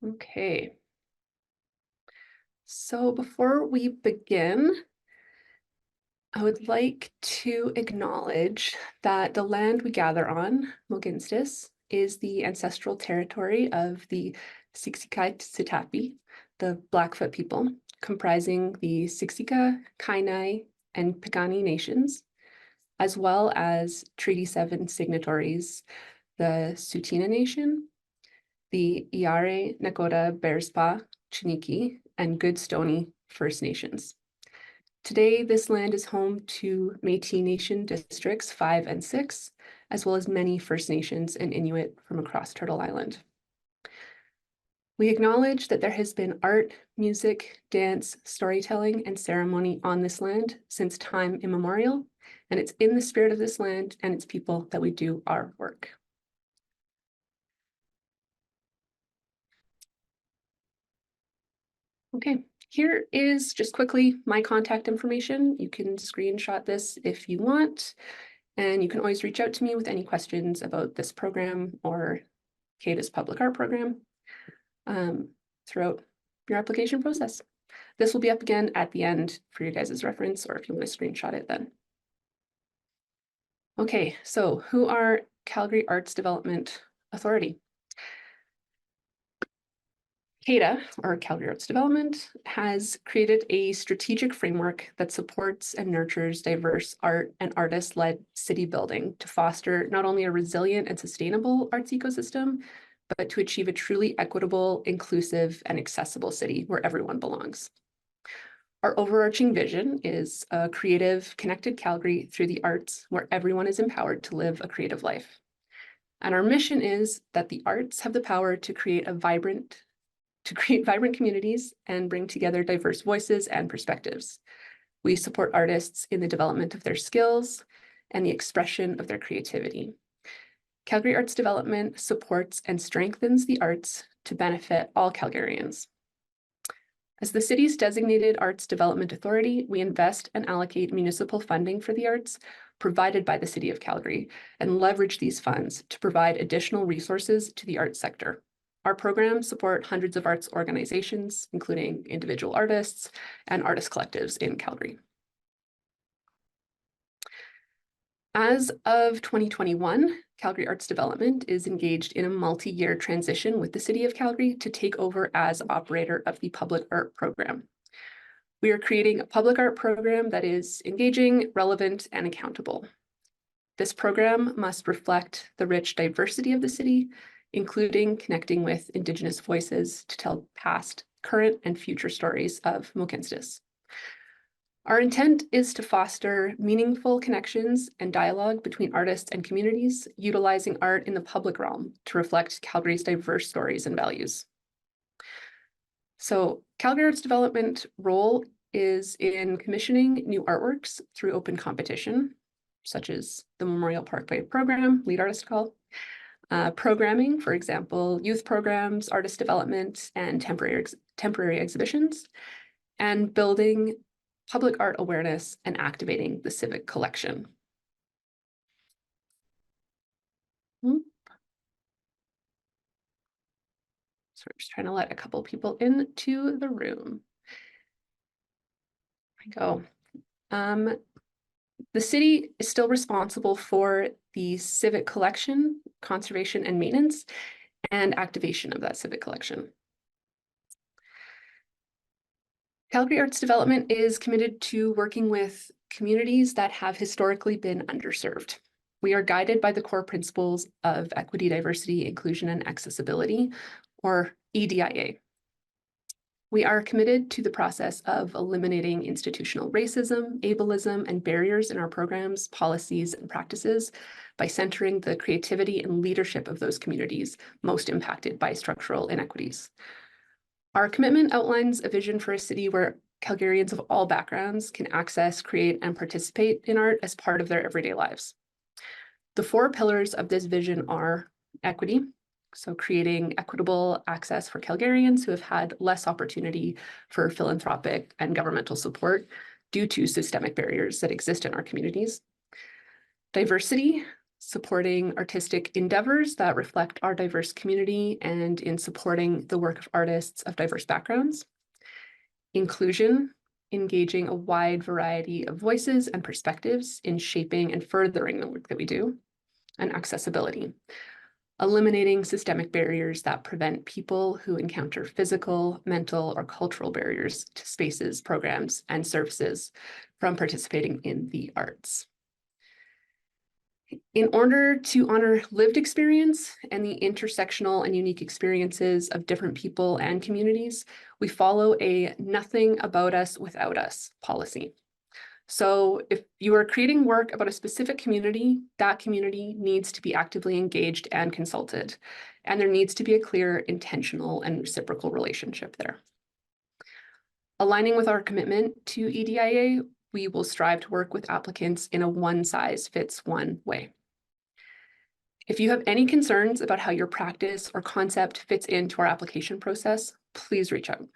Okay. So before we begin, I would like to acknowledge that the land we gather on, Mohkinstsis, is the ancestral territory of the Siksika-Sitapi, the Blackfoot people, comprising the Siksika, Kainai, and Piikani nations, as well as Treaty 7 signatories, the Tsuut'ina Nation, the Iare, Nakota, Bearspaw, Chiniki, and Goodstoney First Nations. Today, this land is home to Métis Nation districts 5 and 6, as well as many First Nations and Inuit from across Turtle Island. We acknowledge that there has been art, music, dance, storytelling, and ceremony on this land since time immemorial, and it's in the spirit of this land and its people that we do our work. Okay, here is just quickly my contact information. You can screenshot this if you want, and you can always reach out to me with any questions about this program or CADA's public art program throughout your application process. This will be up again at the end for your guys' reference, or if you want to screenshot it then. Okay, so who are Calgary Arts Development Authority? CADA, or Calgary Arts Development, has created a strategic framework that supports and nurtures diverse art and artist-led city building to foster not only a resilient and sustainable arts ecosystem, but to achieve a truly equitable, inclusive, and accessible city where everyone belongs. Our overarching vision is a creative, connected Calgary through the arts where everyone is empowered to live a creative life. And our mission is that the arts have the power to create vibrant communities and bring together diverse voices and perspectives. We support artists in the development of their skills and the expression of their creativity. Calgary Arts Development supports and strengthens the arts to benefit all Calgarians. As the city's designated Arts Development Authority, we invest and allocate municipal funding for the arts provided by the City of Calgary and leverage these funds to provide additional resources to the arts sector. Our programs support hundreds of arts organizations, including individual artists and artist collectives in Calgary. As of 2021, Calgary Arts Development is engaged in a multi-year transition with the City of Calgary to take over as operator of the public art program. We are creating a public art program that is engaging, relevant, and accountable. This program must reflect the rich diversity of the city, including connecting with Indigenous voices to tell past, current, and future stories of Mohkinstsis. Our intent is to foster meaningful connections and dialogue between artists and communities, utilizing art in the public realm to reflect Calgary's diverse stories and values. So Calgary Arts Development role is in commissioning new artworks through open competition, such as the Memorial Parkway Program, lead artist call, programming, for example, youth programs, artist development, and temporary exhibitions, and building public art awareness and activating the civic collection. So we're just trying to let a couple people into the room. There we go. The city is still responsible for the civic collection, conservation and maintenance, and activation of that civic collection. Calgary Arts Development is committed to working with communities that have historically been underserved. We are guided by the core principles of equity, diversity, inclusion, and accessibility, or EDIA. We are committed to the process of eliminating institutional racism, ableism, and barriers in our programs, policies, and practices by centering the creativity and leadership of those communities most impacted by structural inequities. Our commitment outlines a vision for a city where Calgarians of all backgrounds can access, create, and participate in art as part of their everyday lives. The 4 pillars of this vision are equity, so creating equitable access for Calgarians who have had less opportunity for philanthropic and governmental support due to systemic barriers that exist in our communities. Diversity, supporting artistic endeavors that reflect our diverse community and in supporting the work of artists of diverse backgrounds. Inclusion, engaging a wide variety of voices and perspectives in shaping and furthering the work that we do. And accessibility, eliminating systemic barriers that prevent people who encounter physical, mental, or cultural barriers to spaces, programs, and services from participating in the arts. In order to honor lived experience and the intersectional and unique experiences of different people and communities, we follow a nothing about us without us policy. So if you are creating work about a specific community, that community needs to be actively engaged and consulted, and there needs to be a clear, intentional, and reciprocal relationship there. Aligning with our commitment to EDIA, we will strive to work with applicants in a one-size-fits-one way. If you have any concerns about how your practice or concept fits into our application process, please reach out.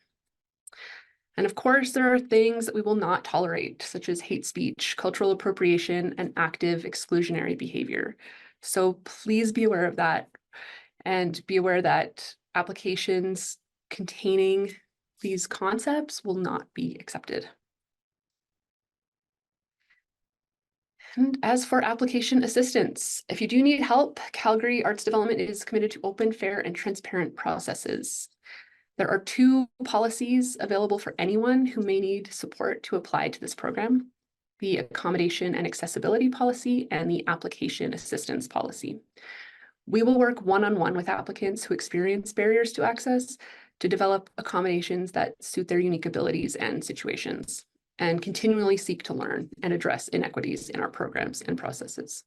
And of course, there are things that we will not tolerate, such as hate speech, cultural appropriation, and active exclusionary behavior. So please be aware of that, and be aware that applications containing these concepts will not be accepted. And as for application assistance, if you do need help, Calgary Arts Development is committed to open, fair, and transparent processes. There are 2 policies available for anyone who may need support to apply to this program: the accommodation and accessibility policy and the application assistance policy. We will work one-on-one with applicants who experience barriers to access to develop accommodations that suit their unique abilities and situations, and continually seek to learn and address inequities in our programs and processes.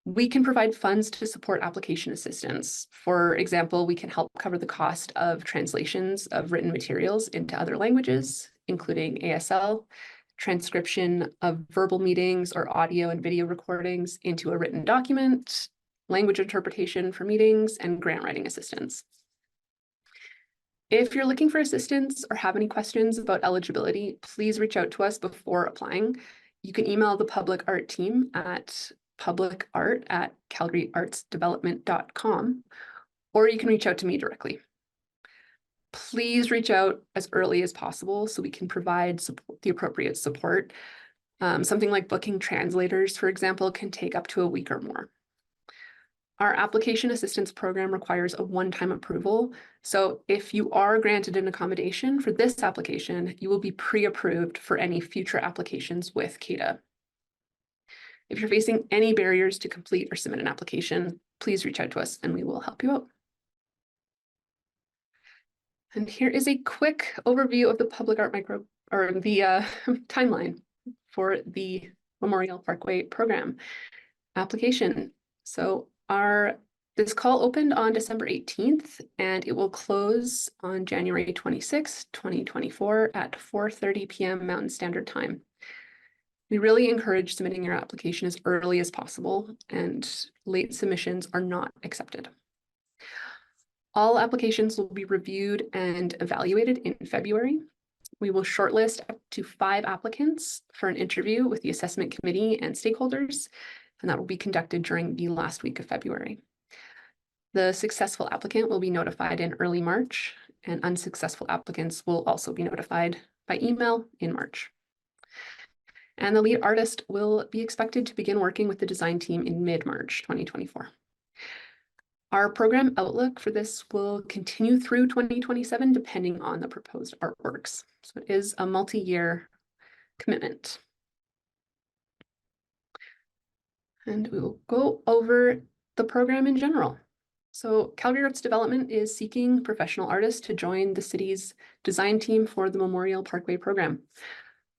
We can provide funds to support application assistance. For example, we can help cover the cost of translations of written materials into other languages, including ASL, transcription of verbal meetings or audio and video recordings into a written document, language interpretation for meetings, and grant writing assistance. If you're looking for assistance or have any questions about eligibility, please reach out to us before applying. You can email the public art team at publicart@calgaryartsdevelopment.com, or you can reach out to me directly. Please reach out as early as possible so we can provide the appropriate support. Something like booking translators, for example, can take up to a week or more. Our application assistance program requires a one-time approval. So if you are granted an accommodation for this application, you will be pre-approved for any future applications with CADA. If you're facing any barriers to complete or submit an application, please reach out to us and we will help you out. And here is a quick overview of the public art timeline for the Memorial Parkway Program application. So this call opened on December 18th and it will close on January 26, 2024 at 4:30 p.m. Mountain Standard Time. We really encourage submitting your application as early as possible, and late submissions are not accepted. All applications will be reviewed and evaluated in February. We will shortlist up to 5 applicants for an interview with the assessment committee and stakeholders, and that will be conducted during the last week of February. The successful applicant will be notified in early March, and unsuccessful applicants will also be notified by email in March. And the lead artist will be expected to begin working with the design team in mid-March 2024. Our program outlook for this will continue through 2027, depending on the proposed artworks. So it is a multi-year commitment. And we will go over the program in general. So Calgary Arts Development is seeking professional artists to join the city's design team for the Memorial Parkway Program.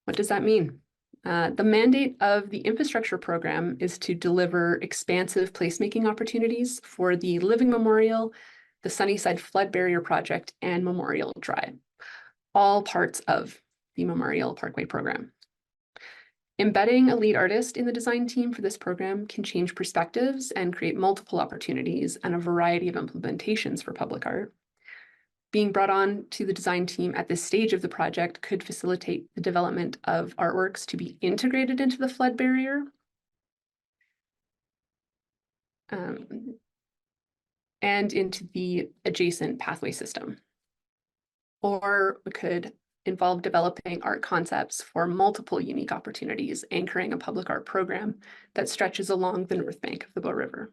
What does that mean? The mandate of the infrastructure program is to deliver expansive placemaking opportunities for the Living Memorial, the Sunnyside Flood Barrier Project, and Memorial Drive, all parts of the Memorial Parkway Program. Embedding a lead artist in the design team for this program can change perspectives and create multiple opportunities and a variety of implementations for public art. Being brought on to the design team at this stage of the project could facilitate the development of artworks to be integrated into the flood barrier, and into the adjacent pathway system. Or we could involve developing art concepts for multiple unique opportunities, anchoring a public art program that stretches along the north bank of the Bow River.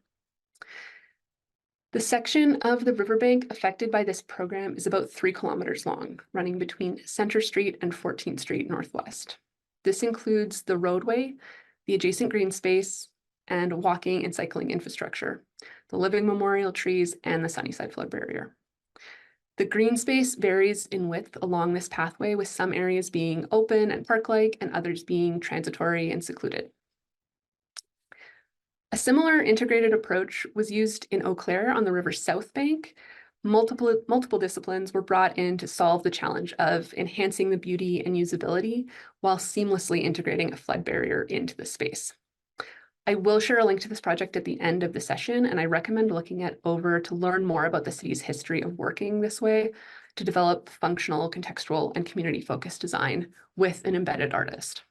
The section of the riverbank affected by this program is about 3 kilometers long, running between Center Street and 14th Street Northwest. This includes the roadway, the adjacent green space, and walking and cycling infrastructure, the living memorial trees, and the Sunnyside flood barrier. The green space varies in width along this pathway, with some areas being open and park-like and others being transitory and secluded. A similar integrated approach was used in Eau Claire on the river's south bank. Multiple disciplines were brought in to solve the challenge of enhancing the beauty and usability while seamlessly integrating a flood barrier into the space. I will share a link to this project at the end of the session, and I recommend looking at OVER to learn more about the city's history of working this way to develop functional, contextual, and community-focused design with an embedded artist.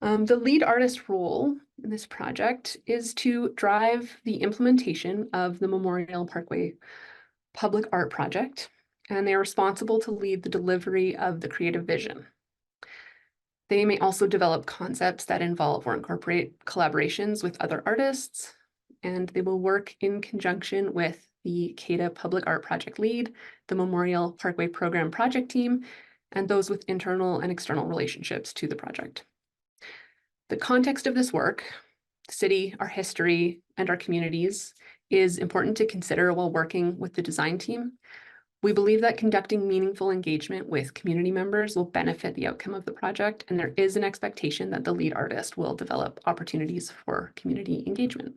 The lead artist role in this project is to drive the implementation of the Memorial Parkway public art project, and they are responsible to lead the delivery of the creative vision. They may also develop concepts that involve or incorporate collaborations with other artists, and they will work in conjunction with the CADA Public Art Project Lead, the Memorial Parkway Program project team, and those with internal and external relationships to the project. The context of this work, the city, our history, and our communities is important to consider while working with the design team. We believe that conducting meaningful engagement with community members will benefit the outcome of the project, and there is an expectation that the lead artist will develop opportunities for community engagement.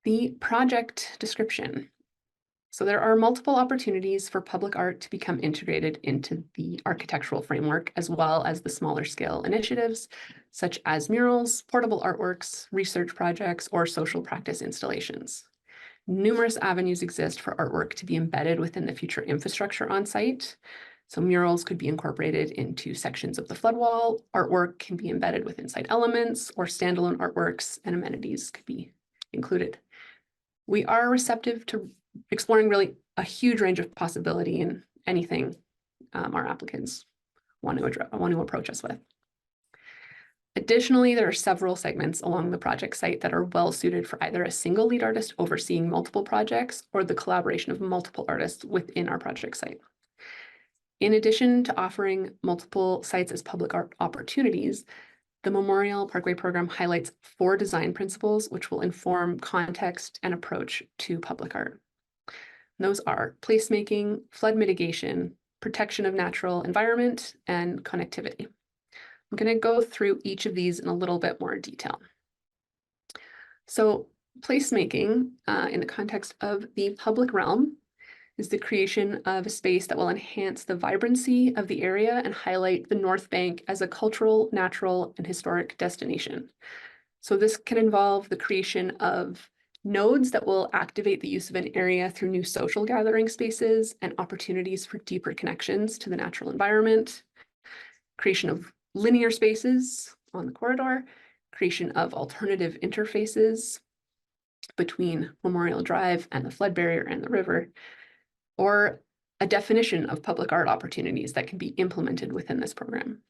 The project description. So there are multiple opportunities for public art to become integrated into the architectural framework, as well as the smaller scale initiatives, such as murals, portable artworks, research projects, or social practice installations. Numerous avenues exist for artwork to be embedded within the future infrastructure on site. So murals could be incorporated into sections of the flood wall, artwork can be embedded within site elements, or standalone artworks and amenities could be included. We are receptive to exploring really a huge range of possibility in anything our applicants want to approach us with. Additionally, there are several segments along the project site that are well suited for either a single lead artist overseeing multiple projects or the collaboration of multiple artists within our project site. In addition to offering multiple sites as public art opportunities, the Memorial Parkway Program highlights 4 design principles which will inform context and approach to public art. Those are placemaking, flood mitigation, protection of natural environment, and connectivity. I'm going to go through each of these in a little bit more detail. So placemaking in the context of the public realm is the creation of a space that will enhance the vibrancy of the area and highlight the North Bank as a cultural, natural, and historic destination. So this can involve the creation of nodes that will activate the use of an area through new social gathering spaces and opportunities for deeper connections to the natural environment, creation of linear spaces on the corridor, creation of alternative interfaces between Memorial Drive and the flood barrier and the river, or a definition of public art opportunities that can be implemented within this program.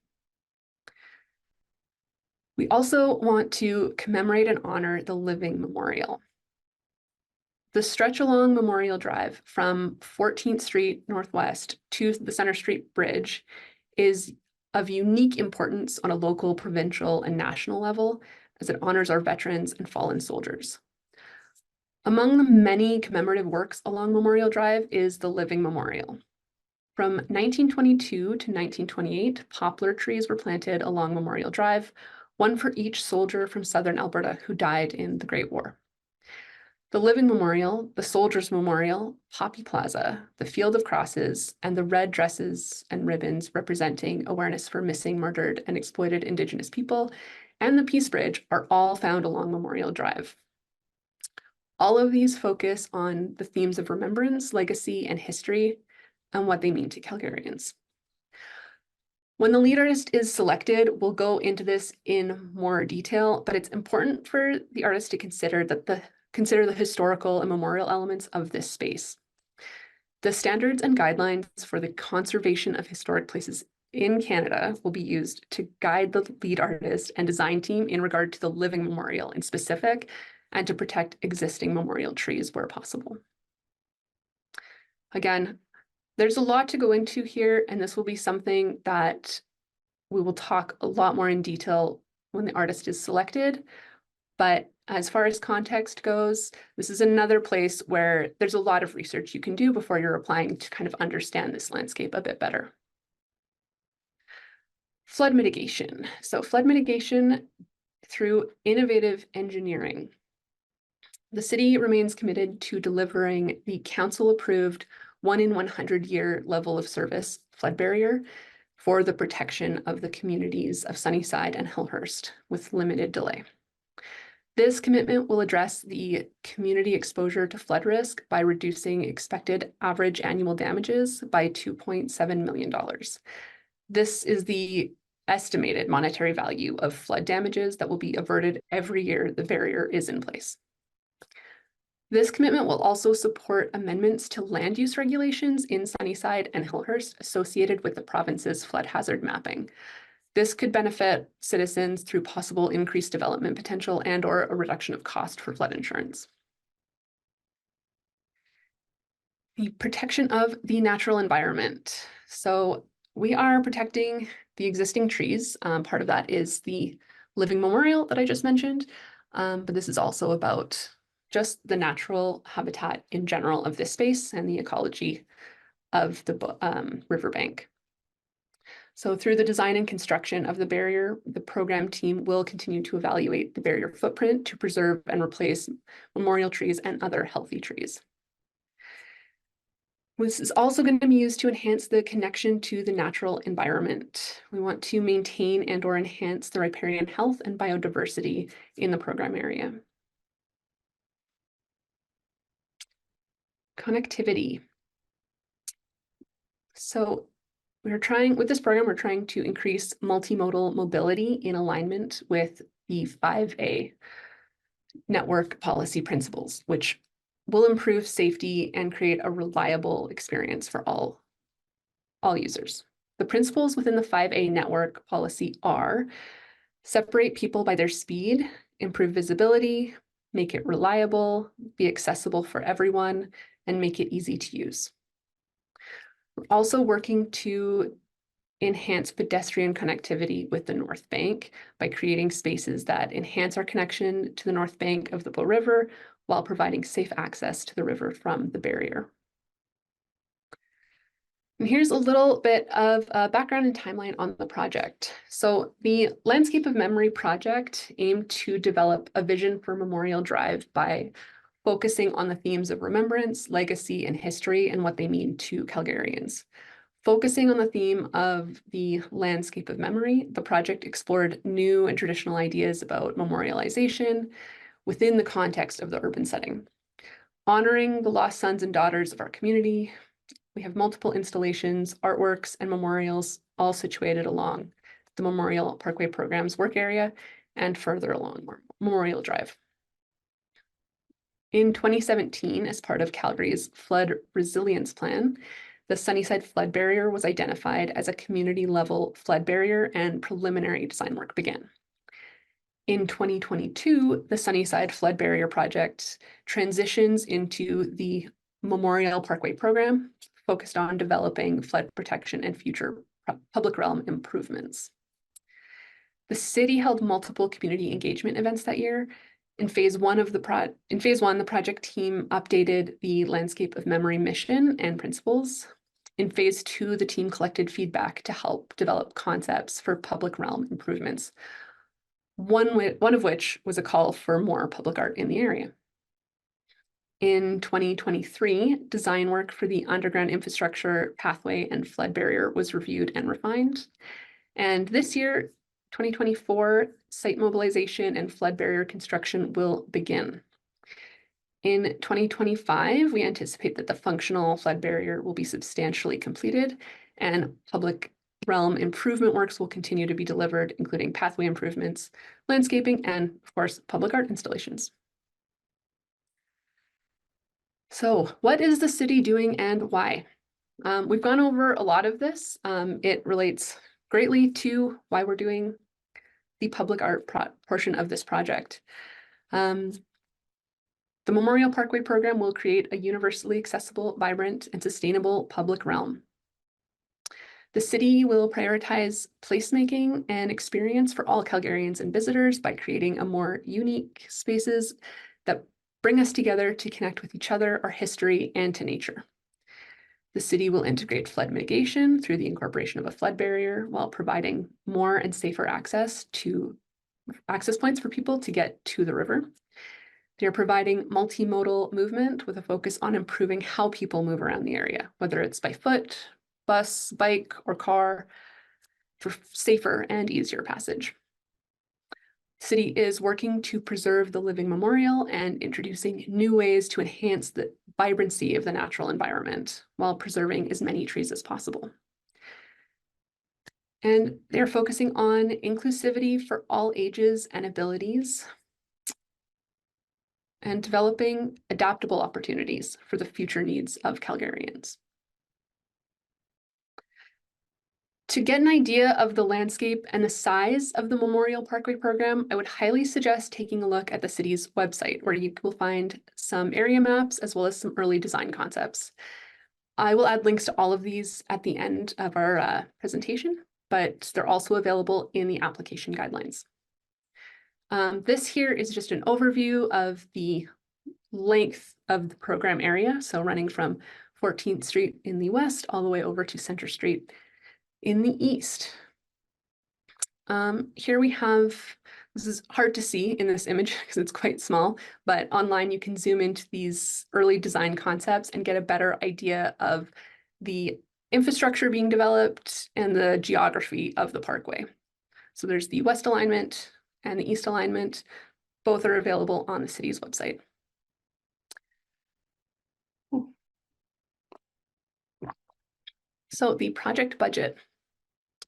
We also want to commemorate and honor the living memorial. The stretch along Memorial Drive from 14th Street Northwest to the Center Street Bridge is of unique importance on a local, provincial, and national level, as it honors our veterans and fallen soldiers. Among the many commemorative works along Memorial Drive is the Living Memorial. From 1922 to 1928, poplar trees were planted along Memorial Drive, one for each soldier from southern Alberta who died in the Great War. The Living Memorial, the Soldiers' Memorial, Poppy Plaza, the Field of Crosses, and the red dresses and ribbons representing awareness for missing, murdered, and exploited Indigenous people, and the Peace Bridge are all found along Memorial Drive. All of these focus on the themes of remembrance, legacy, and history, and what they mean to Calgarians. When the lead artist is selected, we'll go into this in more detail, but it's important for the artist to consider the historical and memorial elements of this space. The standards and guidelines for the conservation of historic places in Canada will be used to guide the lead artist and design team in regard to the living memorial in specific, and to protect existing memorial trees where possible. Again, there's a lot to go into here, and this will be something that we will talk a lot more in detail when the artist is selected. But as far as context goes, this is another place where there's a lot of research you can do before you're applying to kind of understand this landscape a bit better. Flood mitigation. So flood mitigation through innovative engineering. The city remains committed to delivering the council-approved 1 in 100 year level of service flood barrier for the protection of the communities of Sunnyside and Hillhurst with limited delay. This commitment will address the community exposure to flood risk by reducing expected average annual damages by $2.7 million. This is the estimated monetary value of flood damages that will be averted every year the barrier is in place. This commitment will also support amendments to land use regulations in Sunnyside and Hillhurst associated with the province's flood hazard mapping. This could benefit citizens through possible increased development potential and/or a reduction of cost for flood insurance. The protection of the natural environment. So we are protecting the existing trees. Part of that is the living memorial that I just mentioned, but this is also about just the natural habitat in general of this space and the ecology of the riverbank. So through the design and construction of the barrier, the program team will continue to evaluate the barrier footprint to preserve and replace memorial trees and other healthy trees. This is also going to be used to enhance the connection to the natural environment. We want to maintain and/or enhance the riparian health and biodiversity in the program area. Connectivity. So with this program, we're trying to increase multimodal mobility in alignment with the 5A network policy principles, which will improve safety and create a reliable experience for all users. The principles within the 5A network policy are: separate people by their speed, improve visibility, make it reliable, be accessible for everyone, and make it easy to use. We're also working to enhance pedestrian connectivity with the North Bank by creating spaces that enhance our connection to the North Bank of the Bow River while providing safe access to the river from the barrier. And here's a little bit of background and timeline on the project. So the Landscape of Memory project aimed to develop a vision for Memorial Drive by focusing on the themes of remembrance, legacy, and history, and what they mean to Calgarians. Focusing on the theme of the landscape of memory, the project explored new and traditional ideas about memorialization within the context of the urban setting. Honoring the lost sons and daughters of our community, we have multiple installations, artworks, and memorials all situated along the Memorial Parkway Program's work area and further along Memorial Drive. In 2017, as part of Calgary's flood resilience plan, the Sunnyside flood barrier was identified as a community-level flood barrier and preliminary design work began. In 2022, the Sunnyside flood barrier project transitions into the Memorial Parkway Program, focused on developing flood protection and future public realm improvements. The city held multiple community engagement events that year. In phase one, the project team updated the Landscape of Memory mission and principles. In phase two, the team collected feedback to help develop concepts for public realm improvements, one of which was a call for more public art in the area. In 2023, design work for the underground infrastructure, pathway, and flood barrier was reviewed and refined. And this year, 2024, site mobilization and flood barrier construction will begin. In 2025, we anticipate that the functional flood barrier will be substantially completed and public realm, improvement works will continue to be delivered, including pathway improvements, landscaping, and of course, public art installations. So what is the city doing and why? We've gone over a lot of this. It relates greatly to why we're doing the public art portion of this project. The Memorial Parkway Program will create a universally accessible, vibrant, and sustainable public realm. The city will prioritize placemaking and experience for all Calgarians and visitors by creating a more unique spaces that bring us together to connect with each other, our history, and to nature. The city will integrate flood mitigation through the incorporation of a flood barrier while providing more and safer access points for people to get to the river. They're providing multimodal movement with a focus on improving how people move around the area, whether it's by foot, bus, bike, or car, for safer and easier passage. The city is working to preserve the living memorial and introducing new ways to enhance the vibrancy of the natural environment while preserving as many trees as possible. And they're focusing on inclusivity for all ages and abilities, and developing adaptable opportunities for the future needs of Calgarians. To get an idea of the landscape and the size of the Memorial Parkway Program, I would highly suggest taking a look at the city's website, where you will find some area maps as well as some early design concepts. I will add links to all of these at the end of our presentation, but they're also available in the application guidelines. This here is just an overview of the length of the program area, so running from 14th Street in the west all the way over to Center Street in the east. Here we have, this is hard to see in this image because it's quite small, but online you can zoom into these early design concepts and get a better idea of the infrastructure being developed and the geography of the parkway. So there's the west alignment and the east alignment. Both are available on the city's website. So the project budget.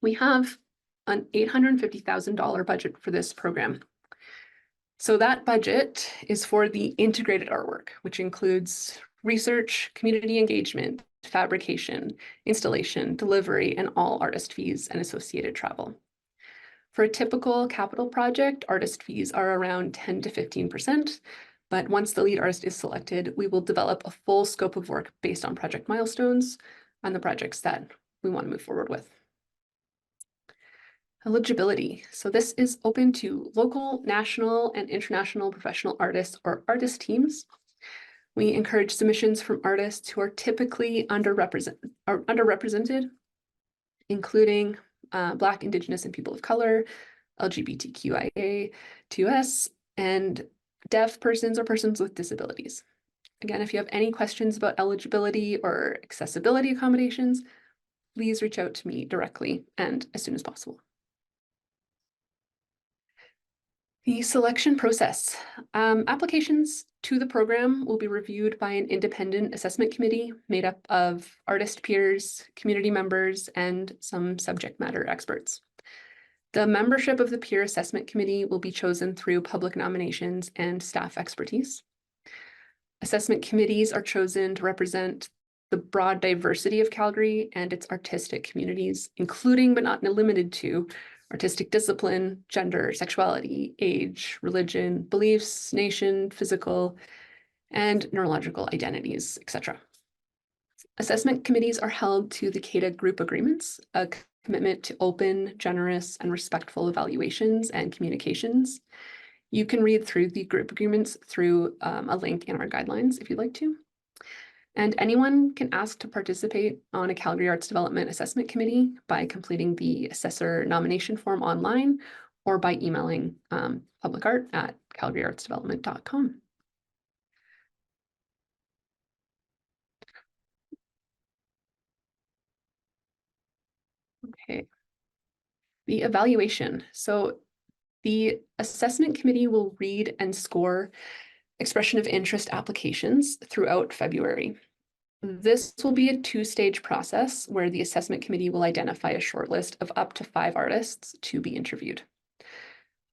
We have an $850,000 budget for this program. So that budget is for the integrated artwork, which includes research, community engagement, fabrication, installation, delivery, and all artist fees and associated travel. For a typical capital project, artist fees are around 10 to 15%, but once the lead artist is selected, we will develop a full scope of work based on project milestones and the projects that we want to move forward with. Eligibility. So this is open to local, national, and international professional artists or artist teams. We encourage submissions from artists who are typically underrepresented, including Black, Indigenous, and people of color, LGBTQIA2S, and deaf persons or persons with disabilities. Again, if you have any questions about eligibility or accessibility accommodations, please reach out to me directly and as soon as possible. The selection process. Applications to the program will be reviewed by an independent assessment committee made up of artist peers, community members, and some subject matter experts. The membership of the peer assessment committee will be chosen through public nominations and staff expertise. Assessment committees are chosen to represent the broad diversity of Calgary and its artistic communities, including but not limited to artistic discipline, gender, sexuality, age, religion, beliefs, nation, physical, and neurological identities, etc. Assessment committees are held to the CADA group agreements, a commitment to open, generous, and respectful evaluations and communications. You can read through the group agreements through a link in our guidelines if you'd like to. And anyone can ask to participate on a Calgary Arts Development Assessment Committee by completing the assessor nomination form online or by emailing publicart@calgaryartsdevelopment.com. Okay. The evaluation. So the assessment committee will read and score expression of interest applications throughout February. This will be a two-stage process where the assessment committee will identify a shortlist of up to 5 artists to be interviewed.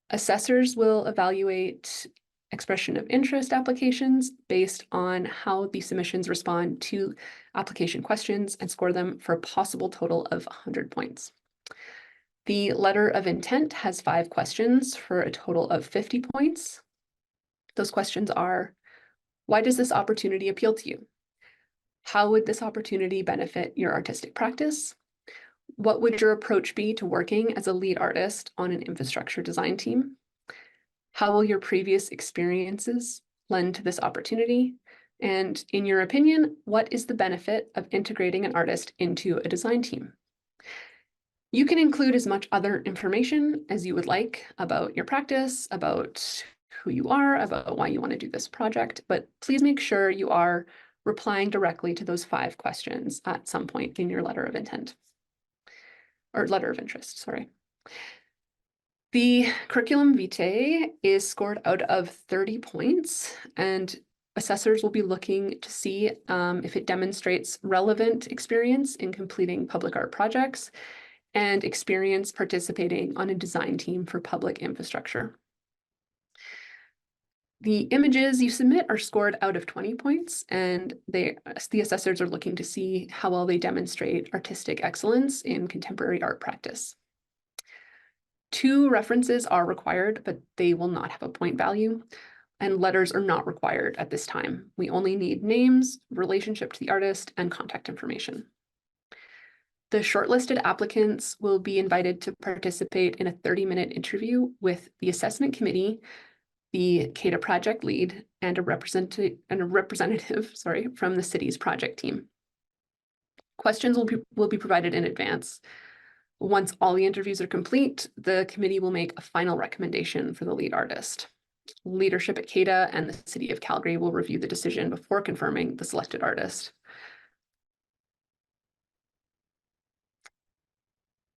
Assessors will evaluate expression of interest applications based on how the submissions respond to application questions and score them for a possible total of 100 points. The letter of intent has 5 questions for a total of 50 points. Those questions are: why does this opportunity appeal to you? How would this opportunity benefit your artistic practice? What would your approach be to working as a lead artist on an infrastructure design team? How will your previous experiences lend to this opportunity? And in your opinion, what is the benefit of integrating an artist into a design team? You can include as much other information as you would like about your practice, about who you are, about why you want to do this project, but please make sure you are replying directly to those 5 questions at some point in your letter of intent, or letter of interest, sorry. The curriculum vitae is scored out of 30 points, and assessors will be looking to see if it demonstrates relevant experience in completing public art projects and experience participating on a design team for public infrastructure. The images you submit are scored out of 20 points, and the assessors are looking to see how well they demonstrate artistic excellence in contemporary art practice. 2 references are required, but they will not have a point value, and letters are not required at this time. We only need names, relationship to the artist, and contact information. The shortlisted applicants will be invited to participate in a 30-minute interview with the assessment committee, the CADA project lead, and a representative from the city's project team. Questions will be provided in advance. Once all the interviews are complete, the committee will make a final recommendation for the lead artist. Leadership at CADA and the City of Calgary will review the decision before confirming the selected artist.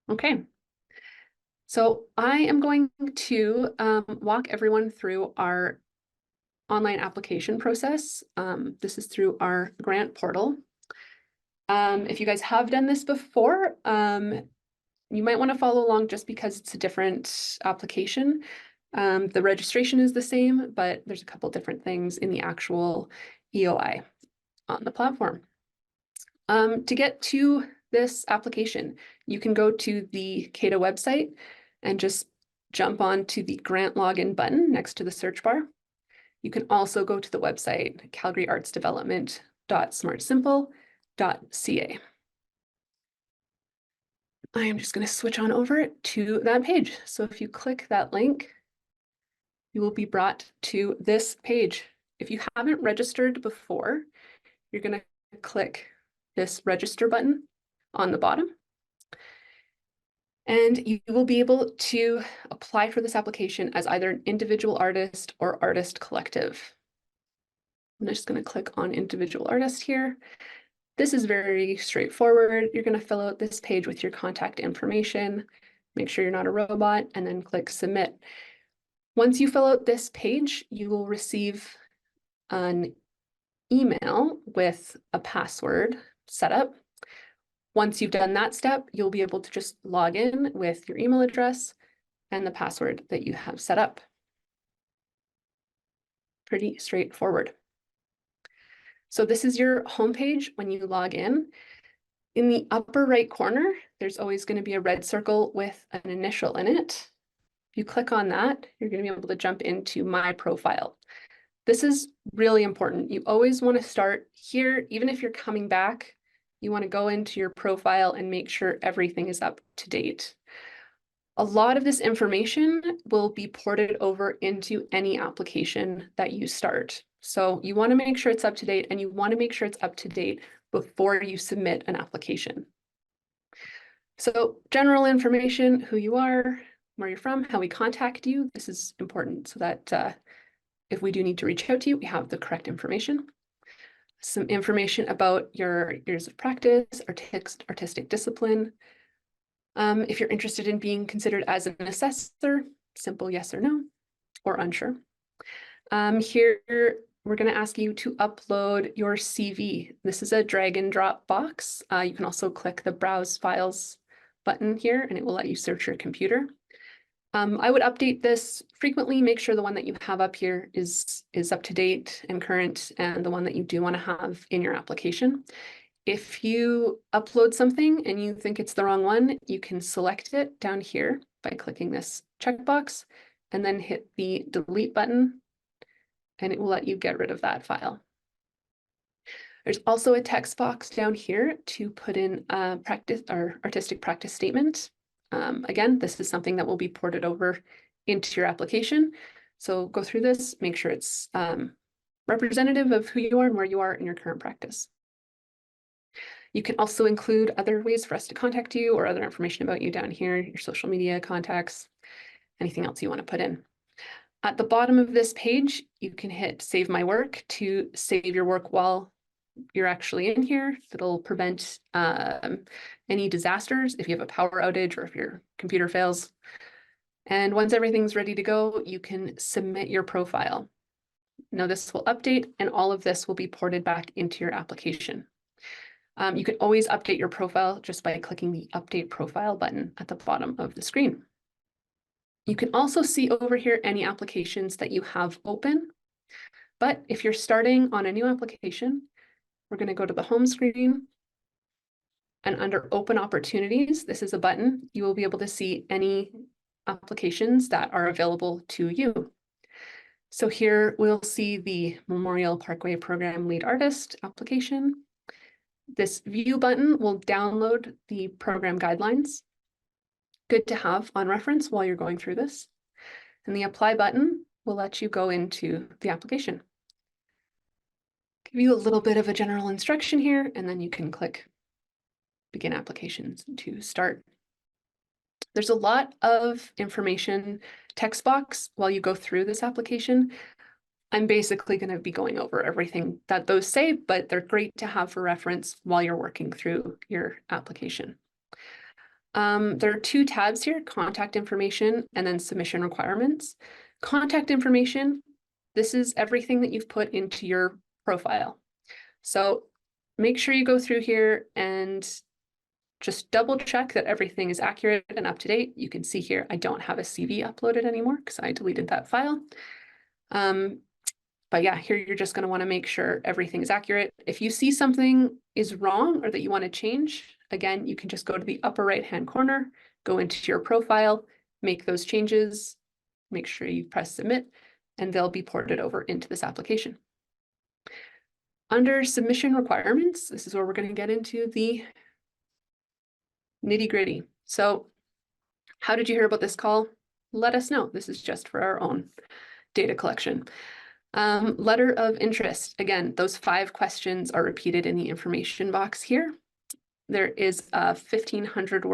Okay, so I am going to walk everyone through our online application process. This is through our grant portal. If you guys have done this before, you might want to follow along just because it's a different application. The registration is the same, but there's a couple different things in the actual EOI on the platform. To get to this application, you can go to the CADA website and just jump on to the grant login button next to the search bar. You can also go to the website calgaryartsdevelopment.smartsimple.ca. I am just going to switch on over to that page. So if you click that link, you will be brought to this page. If you haven't registered before, you're going to click this register button on the bottom. And you will be able to apply for this application as either an individual artist or artist collective. I'm just going to click on individual artist here. This is very straightforward. You're going to fill out this page with your contact information, make sure you're not a robot, and then click submit. Once you fill out this page, you will receive an email with a password set up. Once you've done that step, you'll be able to just log in with your email address and the password that you have set up. Pretty straightforward. So this is your homepage when you log in. In the upper right corner, there's always going to be a red circle with an initial in it. If you click on that, you're going to be able to jump into My Profile. This is really important. You always want to start here, even if you're coming back. You want to go into your profile and make sure everything is up to date. A lot of this information will be ported over into any application that you start. So you want to make sure it's up to date, and you want to make sure it's up to date before you submit an application. So general information, who you are, where you're from, how we contact you. This is important so that if we do need to reach out to you, we have the correct information. Some information about your years of practice, artistic discipline. If you're interested in being considered as an assessor, simple yes or no, or unsure. Here we're going to ask you to upload your CV. This is a drag and drop box. You can also click the Browse Files button here, and it will let you search your computer. I would update this frequently, make sure the one that you have up here is up to date and current, and the one that you do want to have in your application. If you upload something and you think it's the wrong one, you can select it down here by clicking this checkbox and then hit the delete button, and it will let you get rid of that file. There's also a text box down here to put in a practice or artistic practice statement. Again, this is something that will be ported over into your application. So go through this, make sure it's representative of who you are and where you are in your current practice. You can also include other ways for us to contact you or other information about you down here, your social media contacts, anything else you want to put in. At the bottom of this page, you can hit Save My Work to save your work while you're actually in here. That'll prevent any disasters if you have a power outage or if your computer fails. And once everything's ready to go, you can submit your profile. Now this will update and all of this will be ported back into your application. You can always update your profile just by clicking the Update Profile button at the bottom of the screen. You can also see over here any applications that you have open. But if you're starting on a new application, we're going to go to the home screen, and under Open Opportunities, this is a button. You will be able to see any applications that are available to you. So here we'll see the Memorial Parkway Program Lead Artist application. This View button will download the program guidelines. Good to have on reference while you're going through this. And the Apply button will let you go into the application. Give you a little bit of a general instruction here, and then you can click Begin Applications to start. There's a lot of information text box while you go through this application. I'm basically going to be going over everything that those say, but they're great to have for reference while you're working through your application. There are two tabs here, Contact Information and then Submission Requirements. Contact Information, this is everything that you've put into your profile. So make sure you go through here and just double check that everything is accurate and up to date. You can see here, I don't have a CV uploaded anymore because I deleted that file. But yeah, here you're just going to want to make sure everything is accurate. If you see something is wrong or that you want to change, again, you can just go to the upper right-hand corner, go into your profile, make those changes, make sure you press submit, and they'll be ported over into this application. Under submission requirements, this is where we're going to get into the nitty-gritty. So how did you hear about this call? Let us know. This is just for our own data collection. Letter of interest. Again, those 5 questions are repeated in the information box here. There is a 1,500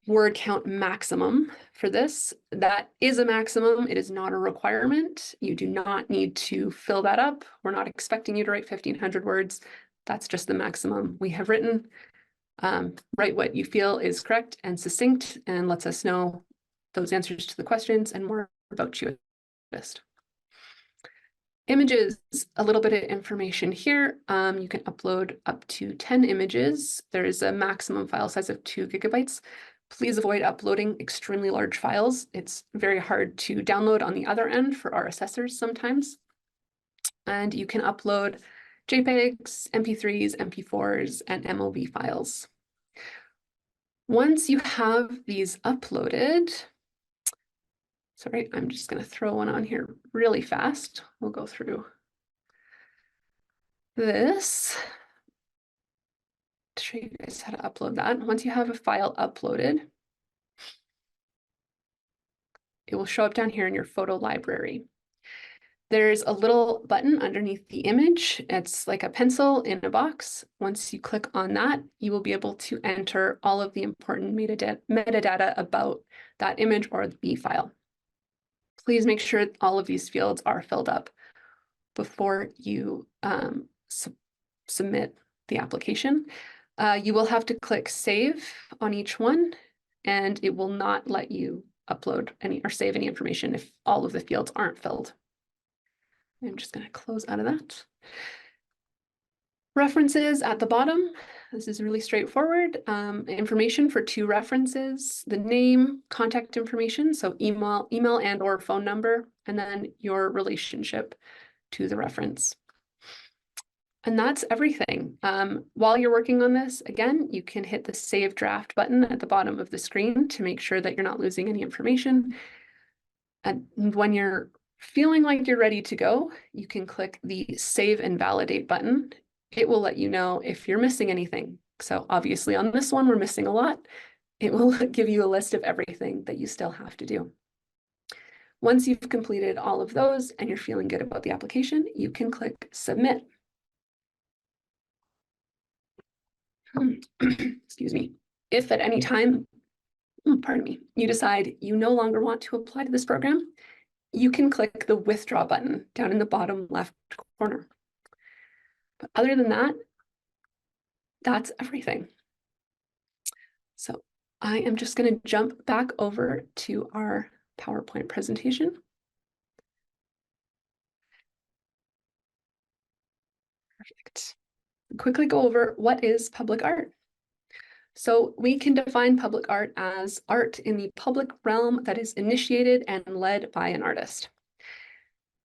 word count maximum for this. That is a maximum. It is not a requirement. You do not need to fill that up. We're not expecting you to write 1,500 words. That's just the maximum we have written. Write what you feel is correct and succinct and lets us know those answers to the questions and more about you. Images, a little bit of information here. You can upload up to 10 images. There is a maximum file size of 2 gigabytes. Please avoid uploading extremely large files. It's very hard to download on the other end for our assessors sometimes. And you can upload JPEGs, MP3s, MP4s, and MOV files. Once you have these uploaded, sorry, I'm just going to throw one on here really fast. We'll go through this to show you guys how to upload that. Once you have a file uploaded, it will show up down here in your photo library. There's a little button underneath the image. It's like a pencil in a box. Once you click on that, you will be able to enter all of the important metadata about that image or the file. Please make sure all of these fields are filled up before you submit the application. You will have to click Save on each one, and it will not let you upload any or save any information if all of the fields aren't filled. I'm just going to close out of that. References at the bottom. This is really straightforward. Information for 2 references, the name, contact information, so email and or phone number, and then your relationship to the reference. And that's everything. While you're working on this, again, you can hit the Save Draft button at the bottom of the screen to make sure that you're not losing any information. And when you're feeling like you're ready to go, you can click the Save and Validate button. It will let you know if you're missing anything. So obviously on this one, we're missing a lot. It will give you a list of everything that you still have to do. Once you've completed all of those and you're feeling good about the application, you can click Submit. Excuse me. If at any time, pardon me, you decide you no longer want to apply to this program, you can click the Withdraw button down in the bottom left corner. But other than that, that's everything. So I am just going to jump back over to our PowerPoint presentation. Perfect. Quickly go over what is public art. So we can define public art as art in the public realm that is initiated and led by an artist.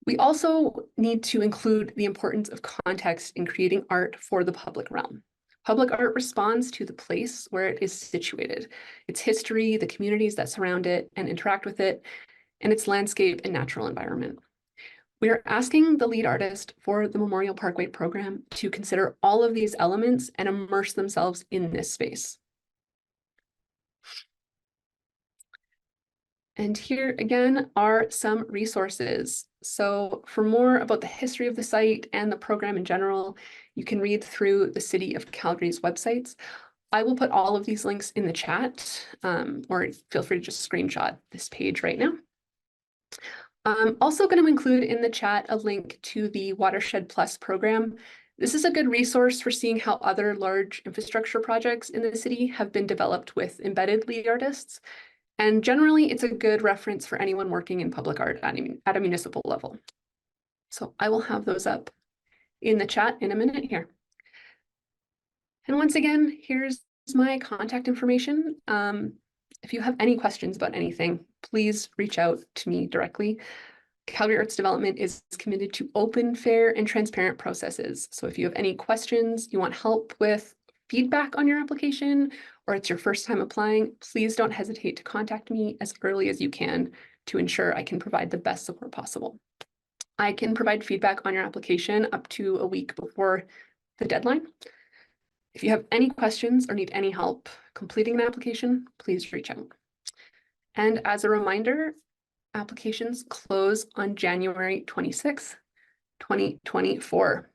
We also need to include the importance of context in creating art for the public realm. Public art responds to the place where it is situated, its history, the communities that surround it and interact with it, and its landscape and natural environment. We are asking the lead artist for the Memorial Parkway program to consider all of these elements and immerse themselves in this space. And here again are some resources. So for more about the history of the site and the program in general, you can read through the City of Calgary's websites. I will put all of these links in the chat, or feel free to just screenshot this page right now. I'm also going to include in the chat a link to the Watershed Plus program. This is a good resource for seeing how other large infrastructure projects in the city have been developed with embedded lead artists. And generally, it's a good reference for anyone working in public art at a municipal level. So I will have those up in the chat in a minute here. And once again, here's my contact information. If you have any questions about anything, please reach out to me directly. Calgary Arts Development is committed to open, fair, and transparent processes. So if you have any questions, you want help with feedback on your application, or it's your first time applying, please don't hesitate to contact me as early as you can to ensure I can provide the best support possible. I can provide feedback on your application up to a week before the deadline. If you have any questions or need any help completing an application, please reach out. And as a reminder, applications close on January 26th, 2024.